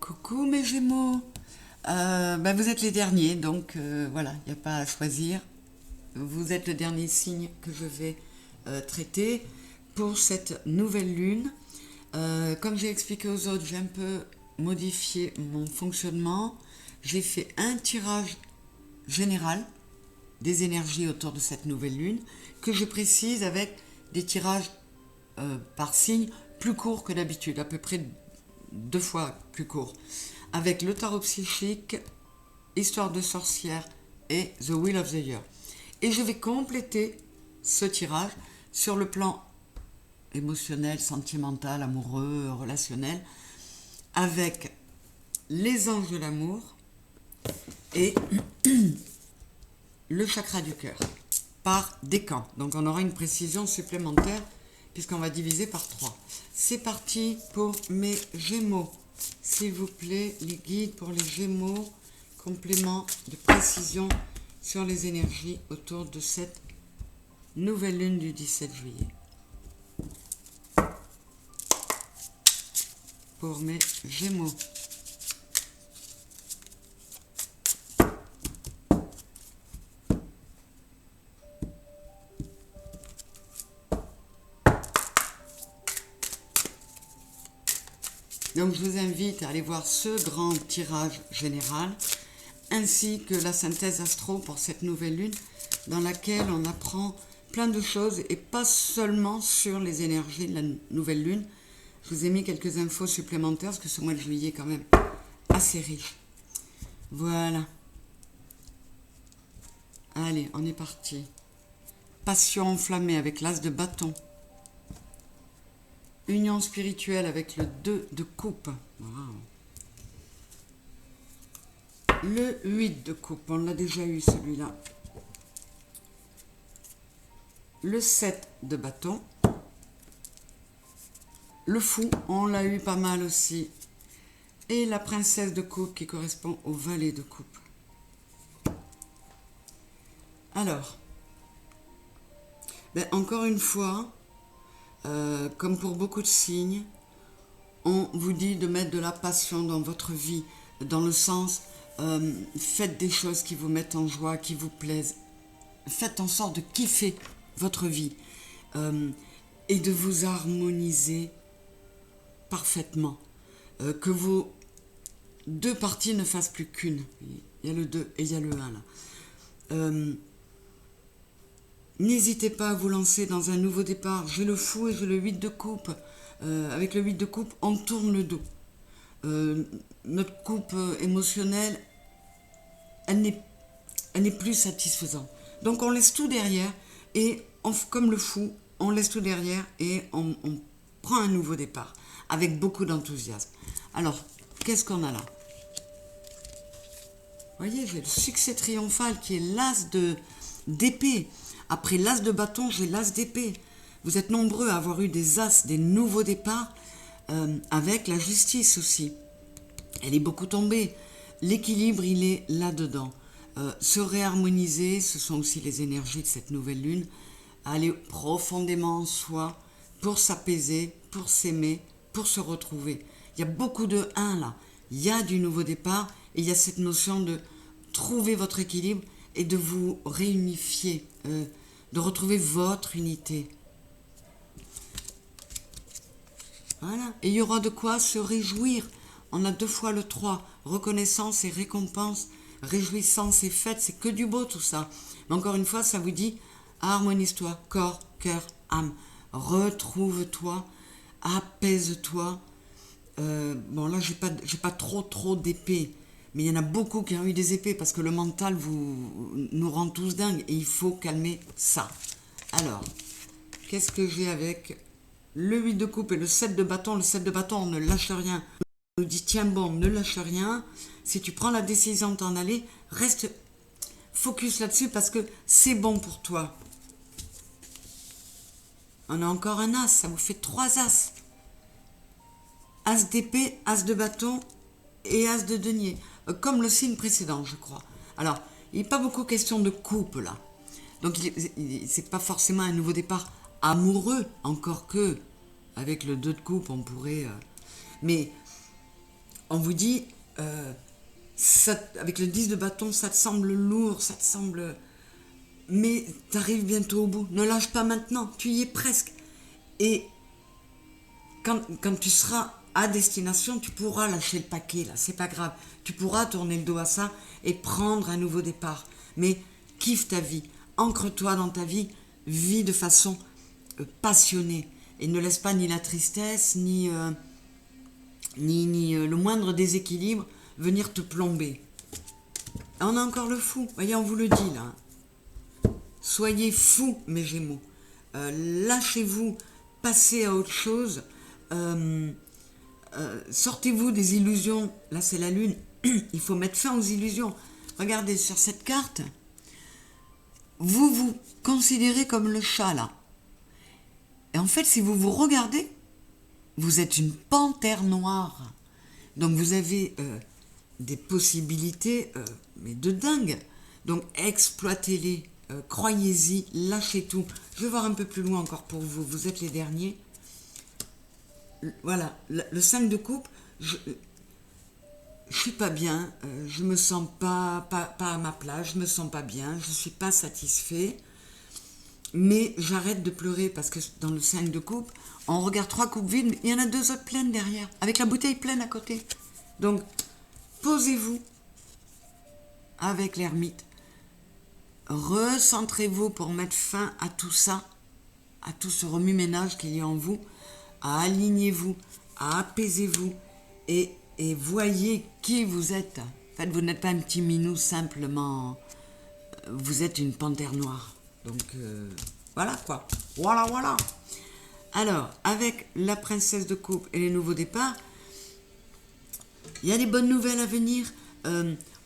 Coucou mes Gémeaux. Vous êtes les derniers, donc voilà, il n'y a pas à choisir. Vous êtes le dernier signe que je vais traiter pour cette nouvelle lune. Comme j'ai expliqué aux autres, j'ai un peu modifié mon fonctionnement. J'ai fait un tirage général des énergies autour de cette nouvelle lune que je précise avec des tirages par signe plus courts que d'habitude, à peu près 2 fois plus court, avec le tarot psychique, Histoire de sorcière et The Wheel of the Year. Et je vais compléter ce tirage sur le plan émotionnel, sentimental, amoureux, relationnel, avec les anges de l'amour et le chakra du cœur, par décan. Donc on aura une précision supplémentaire puisqu'on va diviser par 3. C'est parti pour mes Gémeaux. S'il vous plaît, les guides pour les Gémeaux, complément de précision sur les énergies autour de cette nouvelle lune du 17 juillet. Pour mes Gémeaux. Donc je vous invite à aller voir ce grand tirage général, ainsi que la synthèse astro pour cette nouvelle lune, dans laquelle on apprend plein de choses, et pas seulement sur les énergies de la nouvelle lune. Je vous ai mis quelques infos supplémentaires, parce que ce mois de juillet est quand même assez riche. Voilà. Allez, on est parti. Passion enflammée avec l'as de bâton. Union spirituelle avec le 2 de coupe. Wow. Le 8 de coupe, on l'a déjà eu celui-là. Le 7 de bâton. Le fou, on l'a eu pas mal aussi. Et la princesse de coupe qui correspond au valet de coupe. Alors, encore une fois, comme pour beaucoup de signes, on vous dit de mettre de la passion dans votre vie, dans le sens, faites des choses qui vous mettent en joie, qui vous plaisent. Faites en sorte de kiffer votre vie et de vous harmoniser parfaitement. Que vos deux parties ne fassent plus qu'une. Il y a le 2 et il y a le 1 là. N'hésitez pas à vous lancer dans un nouveau départ. J'ai le fou et j'ai le 8 de coupe. Avec le 8 de coupe, on tourne le dos. Notre coupe émotionnelle, elle n'est plus satisfaisante. Donc on laisse tout derrière et comme le fou, on laisse tout derrière et on prend un nouveau départ avec beaucoup d'enthousiasme. Alors, qu'est-ce qu'on a là? Vous voyez, j'ai le succès triomphal qui est l'as d'épée. Après l'as de bâton, j'ai l'as d'épée. Vous êtes nombreux à avoir eu des as, des nouveaux départs, avec la justice aussi. Elle est beaucoup tombée. L'équilibre, il est là-dedans. Se réharmoniser, ce sont aussi les énergies de cette nouvelle lune. Aller profondément en soi pour s'apaiser, pour s'aimer, pour se retrouver. Il y a beaucoup de 1 là. Il y a du nouveau départ et il y a cette notion de trouver votre équilibre et de vous réunifier, de retrouver votre unité. Voilà. Et il y aura de quoi se réjouir. On a 2 fois le 3. Reconnaissance et récompense. Réjouissance et fête. C'est que du beau tout ça. Mais encore une fois, ça vous dit harmonise-toi. Corps, cœur, âme. Retrouve-toi. Apaise-toi. Bon, là, j'ai pas trop d'épées. Mais il y en a beaucoup qui ont eu des épées parce que le mental nous rend tous dingues. Et il faut calmer ça. Alors, qu'est-ce que j'ai avec le 8 de coupe et le 7 de bâton? Le 7 de bâton, on ne lâche rien. On nous dit, tiens bon, ne lâche rien. Si tu prends la décision de t'en aller, reste focus là-dessus parce que c'est bon pour toi. On a encore un as, ça vous fait 3 as. As d'épée, as de bâton et as de denier. Comme le signe précédent, je crois. Alors, il n'est pas beaucoup question de coupe là. Donc, c'est pas forcément un nouveau départ amoureux, encore que, avec le 2 de coupe, on pourrait... mais on vous dit, avec le 10 de bâton, ça te semble lourd, ça te semble... Mais tu arrives bientôt au bout. Ne lâche pas maintenant, tu y es presque. Et quand tu seras à destination, tu pourras lâcher le paquet, là, c'est pas grave. Tu pourras tourner le dos à ça et prendre un nouveau départ. Mais kiffe ta vie, ancre-toi dans ta vie, vis de façon passionnée. Et ne laisse pas ni la tristesse, ni le moindre déséquilibre venir te plomber. Et on a encore le fou, voyez, on vous le dit là. Soyez fous, mes Gémeaux. Lâchez-vous, passez à autre chose. Sortez-vous des illusions. Là, c'est la lune. Il faut mettre fin aux illusions. Regardez sur cette carte. Vous vous considérez comme le chat, là. Et en fait, si vous vous regardez, vous êtes une panthère noire. Donc, vous avez des possibilités, mais de dingue. Donc, exploitez-les. Croyez-y, lâchez tout. Je vais voir un peu plus loin encore pour vous. Vous êtes les derniers. Voilà, le 5 de coupe, je suis pas bien, je me sens pas à ma place, je me sens pas bien, je suis pas satisfait. Mais j'arrête de pleurer parce que dans le 5 de coupe, on regarde 3 coupes vides, mais il y en a 2 autres pleines derrière, avec la bouteille pleine à côté. Donc, posez-vous avec l'ermite. Recentrez-vous pour mettre fin à tout ça, à tout ce remue-ménage qu'il y a en vous, alignez-vous, apaisez-vous et voyez qui vous êtes. En fait, vous n'êtes pas un petit minou simplement, vous êtes une panthère noire. Donc, voilà quoi. Voilà. Alors, avec la princesse de coupe et les nouveaux départs, il y a des bonnes nouvelles à venir.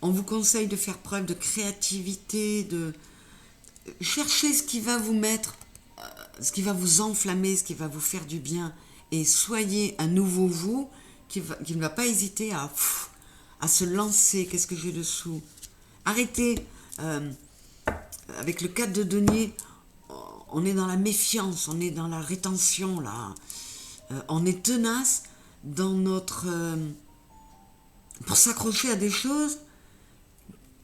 On vous conseille de faire preuve de créativité, de chercher ce qui va vous mettre, ce qui va vous enflammer, ce qui va vous faire du bien. Et soyez un nouveau vous qui ne va pas hésiter à se lancer. Qu'est-ce que j'ai dessous? Arrêtez. Avec le 4 de denier, on est dans la méfiance, on est dans la rétention, là. On est tenace dans notre... pour s'accrocher à des choses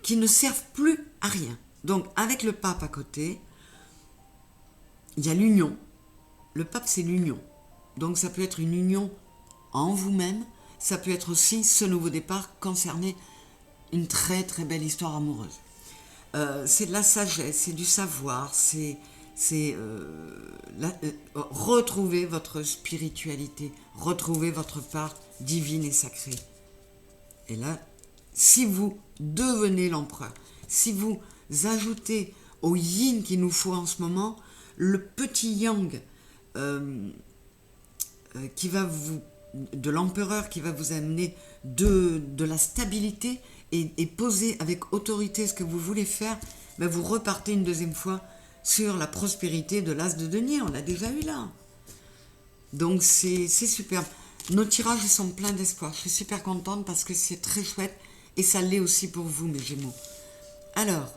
qui ne servent plus à rien. Donc, avec le pape à côté, il y a l'union. Le pape, c'est l'union. Donc, ça peut être une union en vous-même. Ça peut être aussi ce nouveau départ concerner une très très belle histoire amoureuse. C'est de la sagesse, c'est du savoir, c'est retrouver votre spiritualité, retrouver votre part divine et sacrée. Et là, si vous devenez l'empereur, si vous ajoutez au yin qu'il nous faut en ce moment, le petit yang qui va de l'empereur qui va vous amener de la stabilité et poser avec autorité ce que vous voulez faire, ben vous repartez une deuxième fois sur la prospérité de l'as de denier, on l'a déjà eu là. Donc c'est superbe. Nos tirages sont pleins d'espoir, je suis super contente parce que c'est très chouette et ça l'est aussi pour vous mes Gémeaux. Alors,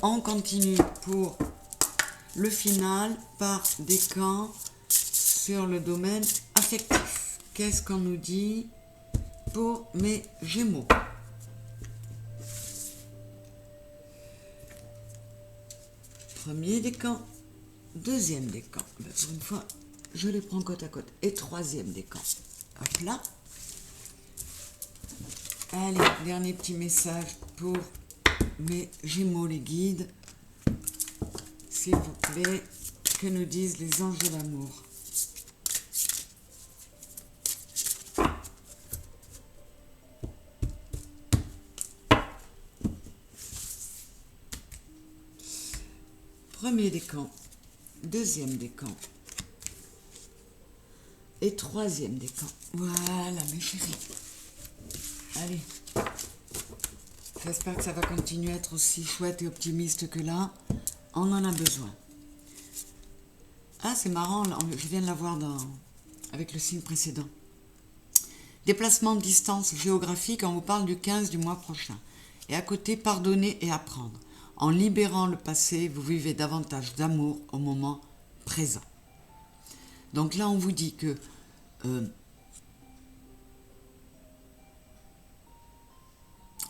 on continue pour le final par décan sur le domaine affectif. Qu'est-ce qu'on nous dit pour mes Gémeaux? Premier décan, deuxième décan. Pour une fois, je les prends côte à côte. Et troisième décan. Hop là. Allez, dernier petit message pour mes Gémeaux, les guides. S'il vous plaît, que nous disent les anges de l'amour? Premier décan, deuxième décan et troisième décan. Voilà mes chéris. Allez. J'espère que ça va continuer à être aussi chouette et optimiste que là. On en a besoin. Ah, c'est marrant, je viens de la voir avec le signe précédent. Déplacement de distance géographique, on vous parle du 15 du mois prochain. Et à côté, pardonner et apprendre. En libérant le passé, vous vivez davantage d'amour au moment présent. Donc là, on vous dit que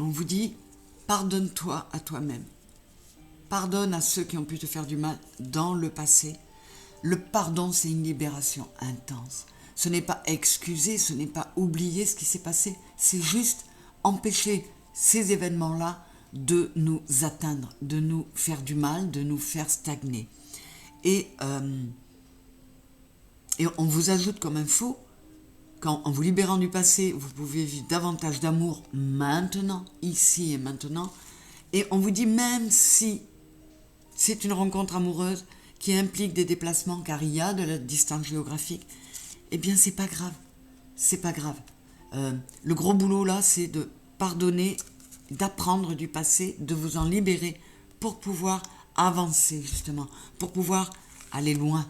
on vous dit, pardonne-toi à toi-même. Pardonne à ceux qui ont pu te faire du mal dans le passé. Le pardon, c'est une libération intense. Ce n'est pas excuser, ce n'est pas oublier ce qui s'est passé. C'est juste empêcher ces événements-là de nous atteindre, de nous faire du mal, de nous faire stagner. Et on vous ajoute comme info, en vous libérant du passé, vous pouvez vivre davantage d'amour maintenant, ici et maintenant. Et on vous dit, même si c'est une rencontre amoureuse qui implique des déplacements, car il y a de la distance géographique, eh bien c'est pas grave. C'est pas grave. Le gros boulot là, c'est de pardonner, d'apprendre du passé, de vous en libérer pour pouvoir avancer justement, pour pouvoir aller loin.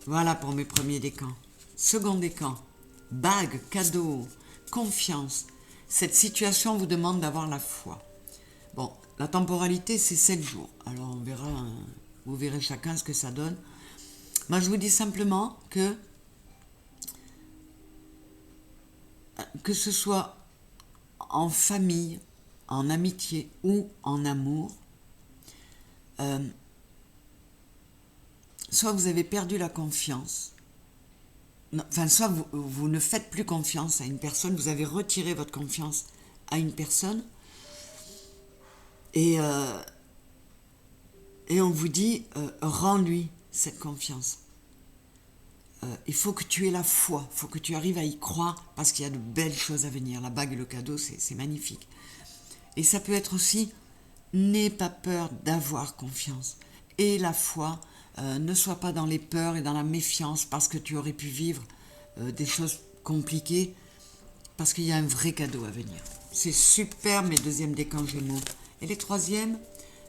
Voilà pour mes premiers décans. Second décan, bague, cadeau, confiance. Cette situation vous demande d'avoir la foi. Bon, la temporalité c'est 7 jours. Alors on verra, vous verrez chacun ce que ça donne. Moi je vous dis simplement que ce soit en famille, en amitié ou en amour, soit vous avez perdu la confiance, enfin soit vous ne faites plus confiance à une personne, vous avez retiré votre confiance à une personne, et on vous dit, rends-lui cette confiance. Il faut que tu aies la foi, il faut que tu arrives à y croire, parce qu'il y a de belles choses à venir. La bague et le cadeau, c'est magnifique. Et ça peut être aussi, n'aie pas peur d'avoir confiance. Et la foi, ne sois pas dans les peurs et dans la méfiance, parce que tu aurais pu vivre des choses compliquées, parce qu'il y a un vrai cadeau à venir. C'est super, mes deuxièmes décans Gémeaux. Et les troisièmes,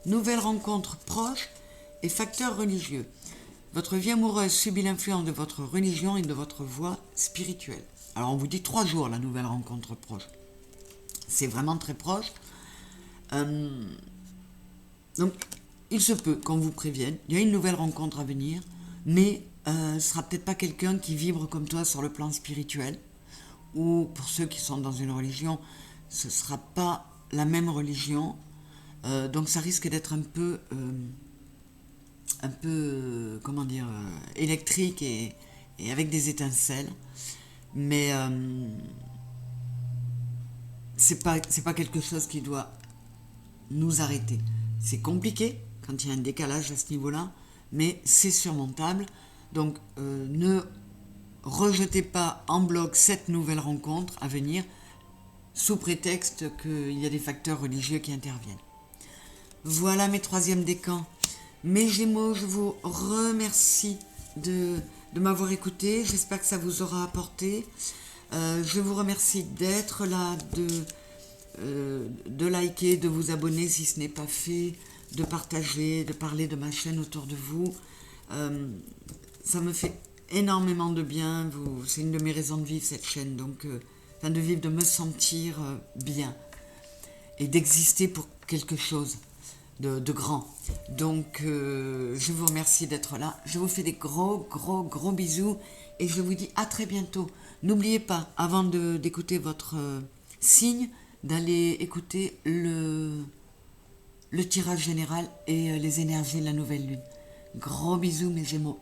nouvelles rencontres proches et facteurs religieux. Votre vie amoureuse subit l'influence de votre religion et de votre voie spirituelle. Alors on vous dit 3 jours la nouvelle rencontre proche. C'est vraiment très proche. Donc il se peut qu'on vous prévienne. Il y a une nouvelle rencontre à venir, mais ce ne sera peut-être pas quelqu'un qui vibre comme toi sur le plan spirituel. Ou pour ceux qui sont dans une religion, ce ne sera pas la même religion. Donc ça risque d'être un peu comment dire, électrique et avec des étincelles, mais c'est pas quelque chose qui doit nous arrêter. C'est compliqué quand il y a un décalage à ce niveau-là, mais c'est surmontable. Donc ne rejetez pas en bloc cette nouvelle rencontre à venir sous prétexte qu'il y a des facteurs religieux qui interviennent. Voilà mes troisièmes décans. Mes Gémeaux, je vous remercie de m'avoir écouté. J'espère que ça vous aura apporté. Je vous remercie d'être là, de liker, de vous abonner si ce n'est pas fait, de partager, de parler de ma chaîne autour de vous. Ça me fait énormément de bien. C'est une de mes raisons de vivre, cette chaîne. Donc, de vivre, de me sentir bien et d'exister pour quelque chose de grand. Donc je vous remercie d'être là, je vous fais des gros bisous et je vous dis à très bientôt. N'oubliez pas, avant d'écouter votre signe, d'aller écouter le tirage général et les énergies de la nouvelle lune. Gros bisous mes Gémeaux.